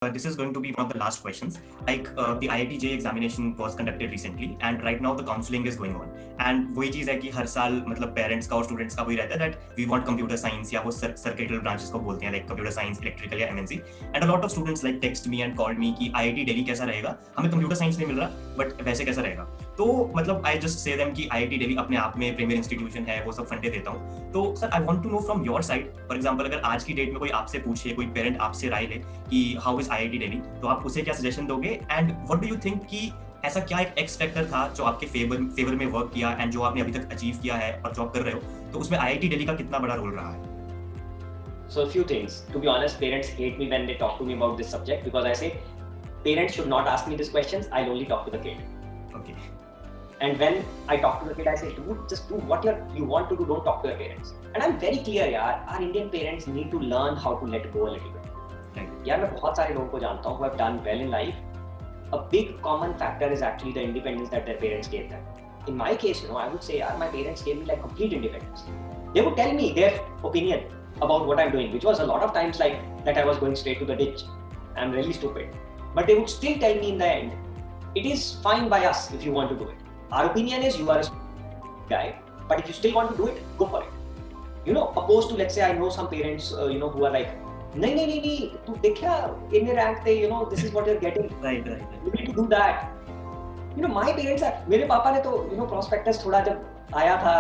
This is going to be one of the last questions. The IIT JEE examination was conducted recently, and right now the counseling is going on. And वही चीज़ है कि हर साल मतलब parents का और students का वही रहता है that we want computer science या वो सर्किटल ब्रांचेस को बोलते हैं लाइक कंप्यूटर साइंस, इलेक्ट्रिकल या MNC. And a lot of students like text me and called me कि IIT दिल्ली कैसा रहेगा, हमें कंप्यूटर साइंस नहीं मिल रहा बट वैसे कैसा रहेगा. तो मतलब आई जस्ट से देम कि IIT दिल्ली अपने आप में प्रीमियर इंस्टीट्यूशन है, वो सब फंडे देता हूँ. तो sir I want to know from your side, for example अगर आज की डेट में कोई आपसे पूछे, कोई पेरेंट आपसे राय ले कि हाउ इज IIT दिल्ली, तो आप उसे क्या सजेशन दोगे and what do you think कि ऐसा क्या एक एक्स फैक्टर था जो आपके फेवर में वर्क किया एंड जो आपने अभी तक अचीव किया है और जॉब कर रहे हो, तो उसमें IIT दिल्ली का कितना बड़ा रोल रहा है? So a few things. To be honest, parents hate me when they talk to me about this subject because I say parents should not ask me these questions. I'll only talk to the kid. Okay. And when I talk to the kid, I say, dude, just do what you want to do. Don't talk to your parents. And I'm very clear, yaar. Our Indian parents need to learn how to let go a little bit. Right. यार मैं बहुत सारे लोगों को जानता हूँ who have done well in life. A big common factor is actually the independence that their parents gave them. In my case, I would say, yaar, my parents gave me like complete independence. They would tell me their opinion about what I'm doing, which was a lot of times like that I was going straight to the ditch. I'm really stupid. But they would still tell me in the end, it is fine by us if you want to do it. Our opinion is you are a guy, but if you still want to do it, go for it. Opposed to, let's say, I know some parents, who are like, नहीं, तू देखा इन्हें rank थे, this is what you're getting. Right. You need to do that. My parents are, मेरे पापा ने तो, prospectus थोड़ा जब आया था,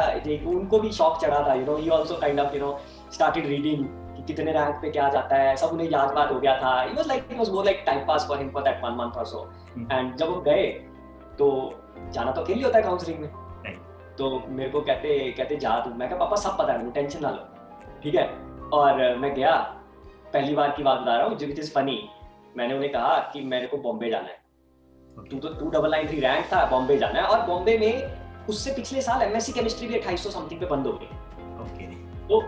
उनको भी शौक चढ़ा था, he also kind of, started reading कि कितने रैंक पे क्या जाता है, सब उन्हें याद बात हो गया था. It was more like time pass for him for that 1 month or so. And जब वो गए तो जाना तो अकेले होता है काउंसलिंग में. तो मेरे को कहते जा तू. मैं कहा पापा सब पता है, टेंशन ना लो, ठीक है. और मैं गया, पहली बार की बात बता रहा हूँ, which is funny. मैंने उन्हें कहा कि मेरे को बॉम्बे जाना है. तू तो 2993 रैंक था, बॉम्बे जाना है. और बॉम्बे में उससे पिछले साल MSc केमिस्ट्री भी 2800 समथिंग पे बंद हो गई. तो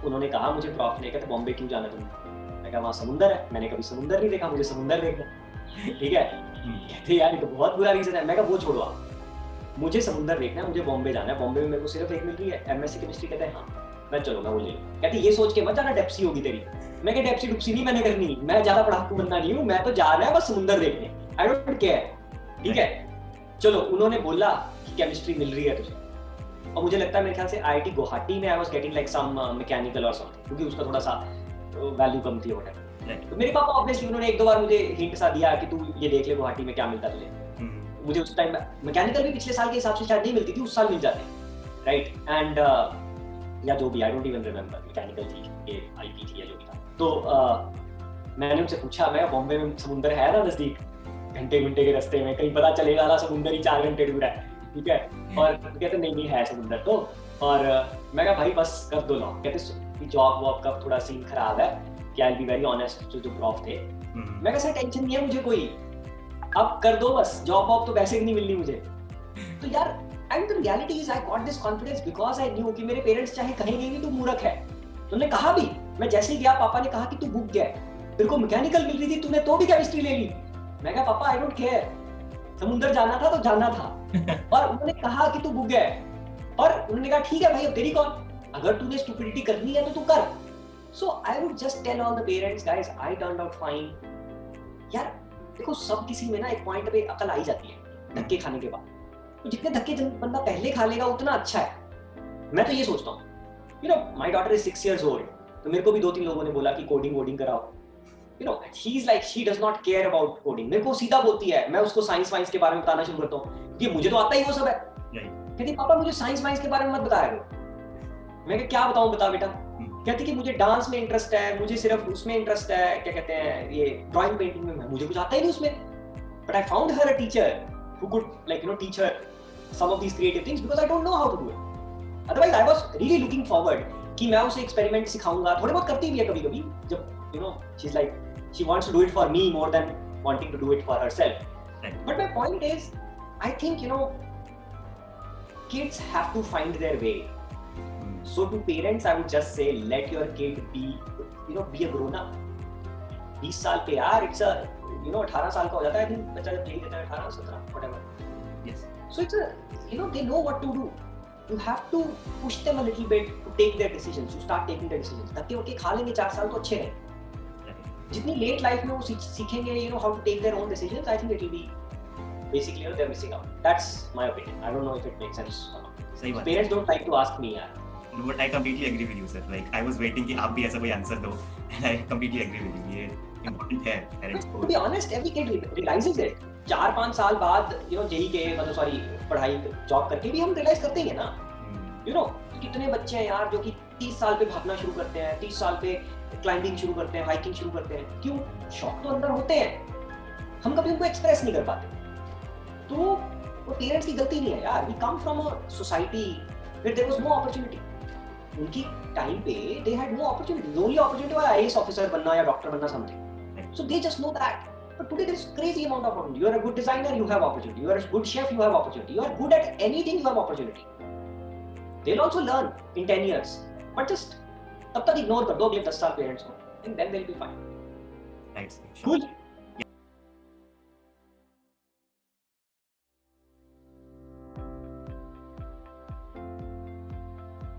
उन्होंने कहा मुझे प्रॉफ ने, कहते बॉम्बे क्यों जाना तुम्हें? मैं कहा वहाँ समुंदर है. मैंने कभी समुंदर नहीं देखा, मुझे समुंदर देखना. ठीक है. कहते यार ये तो बहुत बुरा रीजन है. मैं कहा वो छोड़ो आप, मुझे समुंदर देखना है, मुझे बॉम्बे जाना है. बॉम्बे में मेरे को सिर्फ एक मिल रही है MSc केमिस्ट्री. कहते हैं हाँ मैं चलूंगा, वो ले लो. कहते ये सोच के मत जाना डेप्सी होगी तेरी. मैं कहा डेप्सी डुप्सी नहीं मैंने करनी, मैं ज्यादा पढ़ाकू बनना नहीं हूँ, मैं तो जा रहा है बस समुंदर देखने. I don't care. ठीक है. चलो उन्होंने बोला कि केमिस्ट्री मिल रही है तुझे, और मुझे लगता है मेरे ख्याल से IIT गुवाहाटी में I was getting like some mechanical और समथिंग, क्योंकि उसका थोड़ा सा वैल्यू कम थी व्हाटएवर. तो मेरे पापा ऑब्वियसली उन्होंने एक दो बार मुझे हिंट सा दिया कि तू ये देख ले गुवाहाटी में क्या मिलता है तुझे. मुझे उस टाइम मैकेनिकल भी पिछले साल के हिसाब से शायद नहीं मिलती थी, उस साल मिल जाते, राइट. एंड या जो भी, I don't even remember, mechanical थी, IP थी या जो भी था. तो मैंने उनसे पूछा, मैं बॉम्बे में समुंदर है ना नजदीक, घंटे के रास्ते में, कहीं पता चलेगा ना समुंदर ही 4 घंटे दूर है, ठीक है. और कहते नहीं है समुंदर तो. और मैं कहा भाई बस कर दो लॉक. कहते जॉब वॉब का थोड़ा सीन खराब है, कि आई बी वेरी ऑनेस्ट. जो प्रॉफ थे, मैं कहा सर टेंशन नहीं है मुझे कोई, अब कर दो बस, जॉब वॉब तो वैसे भी नहीं मिलनी मुझे. तो यार and the reality is I got this confidence because I knew कि मेरे पेरेंट्स चाहे कहेंगे भी तू मूर्ख है. उन्होंने कहा भी, मैं जैसे ही गया पापा ने कहा कि तू बुक गया, तेरे को मैकेनिकल मिल रही थी, तूने तो भी केमिस्ट्री ले ली. मैं कहा पापा आई डोंट केयर, समुंदर जाना था तो जाना था. और उन्होंने कहा कि तू बुक गया, और उन्होंने कहा ठीक है भाई अब तेरी कौन, अगर तूने स्टुपिडिटी करनी है तो तू कर. So I would just tell all the parents guys I turned out fine. यार देखो सब किसी में ना एक पॉइंट पे अकल आई जाती है धक्के खाने के बाद. तो जितने धक्के बंदा पहले खा लेगा उतना अच्छा है. मैं तो ये सोचता हूँ. My daughter is 6 years old, तो मेरे को भी 2-3 लोगों ने बोला कि कोडिंग कराओ. She's like, she does not care about coding. मेरे को सीधा बोलती है, मैं उसको साइंस के बारे में बताना शुरू करता हूँ, क्योंकि मुझे तो आता ही वो सब है. कहती पापा मुझे साइंस के बारे में मत बताया करो. मैं क्या बताऊँ, बता बेटा. कहती कि मुझे डांस में इंटरेस्ट है, मुझे सिर्फ उसमें इंटरेस्ट है, क्या कहते हैं ये ड्राइंग पेंटिंग में, मुझे कुछ आता ही नहीं उसमें. But I found her a teacher who could like teach her some of these creative things because I don't know how to do it. Otherwise I was really looking forward कि मैं उसे experiment सिखाऊंगा. थोड़े बहुत करती भी है कभी-कभी, जब she's like she wants to do it for me more than wanting to do it for herself. But my point is, I think kids have to find their way. So to parents I would just say let your kid be a grown up. 20 साल पे यार it's a 18 साल का हो जाता है बच्चा जब प्ले देता है, 18 17 whatever. Yes. So it's they know what to do. You have to push them a little bit to take their decisions, to start taking their decisions. धक्के वक्के खा लेंगे 4 साल तो अच्छे रहेंगे. जितनी लेट लाइफ में वो सीखेंगे you know how to take their own decisions, I think it will be basically you know they're missing out. That's my opinion. I don't know if it makes sense or not. सही बात Parents don't like to ask me यार. But I completely agree with you, sir. Like I was waiting कि आप भी ऐसा कोई answer दो, and I completely agree with you. ये important है parents को. To be honest, every kid realizes it. 4-5 साल बाद you know जेई के मतलब सॉरी पढ़ाई जॉब करके भी हम रियलाइज करते हैं ना. You know कितने बच्चे हैं यार जो कि 30 साल पे भागना शुरू करते हैं, 30 साल पे क्लाइंबिंग शुरू करते हैं, हाइकिंग शुरू करते हैं. क्यों? शौक तो अंदर होते हैं, हम कभी उनको एक्सप्रेस नहीं कर पाते. तो वो पेरेंट्स की गलती नहीं है यार. We come from a society where there was no opportunity. उनकी टाइम पे they had no opportunity. Only opportunity was IAS officer बनना या डॉक्टर बनना something. So they just know that. But today there is crazy amount of opportunity. You are a good designer, you have opportunity. You are a good chef, you have opportunity. You are good at anything, you have opportunity. They'll also learn in 10 years. But just तब तक ignore कर दो अगले 10 साल parents को, and then they'll be fine. Right. Cool.